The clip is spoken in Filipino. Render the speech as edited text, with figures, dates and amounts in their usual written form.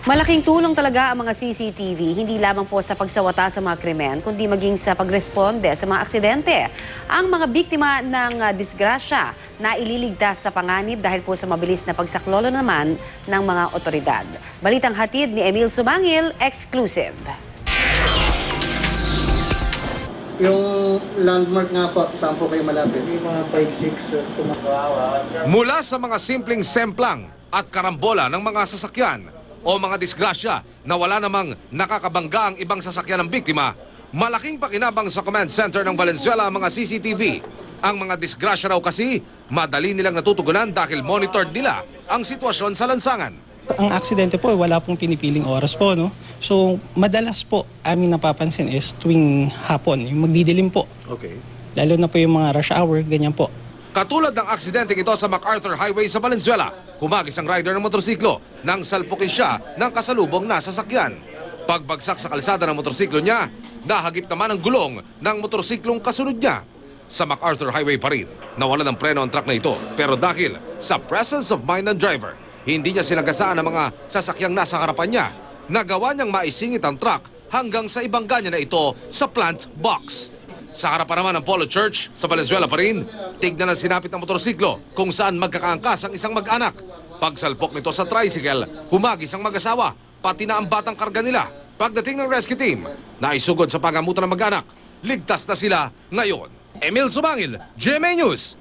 Malaking tulong talaga ang mga CCTV, hindi lamang po sa pagsawata sa mga krimen, kundi maging sa pagresponde sa mga aksidente. Ang mga biktima ng disgrasya na ililigtas sa panganib dahil po sa mabilis na pagsaklolo naman ng mga otoridad. Balitang hatid ni Emil Sumangil, exclusive. Yung landmark nga po, saan po kayo malapit? Yung mga 5-6 Mula sa mga simpleng semplang at karambola ng mga sasakyan o mga disgrasya na wala namang nakakabangga ang ibang sasakyan ng biktima, malaking pakinabang sa command center ng Valenzuela ang mga CCTV. Ang mga disgrasya raw kasi, madali nilang natutugunan dahil monitored nila ang sitwasyon sa lansangan. Ang aksidente po, wala pong pinipiling oras po, no? So, madalas po, aming napapansin is tuwing hapon, yung magdidilim po. Okay. Lalo na po yung mga rush hour, ganyan po. Katulad ng aksidente ito sa MacArthur Highway sa Valenzuela, humagis ang rider ng motorsiklo nang salpukin siya ng kasalubong na sasakyan. Pagbagsak sa kalsada ng motorsiklo niya, nahagip naman ang gulong ng motorsiklong kasunod niya. Sa MacArthur Highway pa rin, nawala ng preno ang truck na ito. Pero dahil sa presence of mind ng driver, hindi niya sinagasaan ang mga sasakyang nasa harapan niya. Nagawa niyang maisingit ang truck hanggang sa ibangga niya na ito sa plant box. Sa harapan naman ng Polo Church sa Valenzuela pa rin, tignan ang sinapit ng motorsiklo kung saan magkakaangkas ang isang mag-anak. Pagsalpok nito sa tricycle, humagis ang mag-asawa, pati na ang batang karga nila. Pagdating ng rescue team, naisugod sa pangamutan ng mag-anak, ligtas na sila ngayon. Emil Sumangil, GMA News.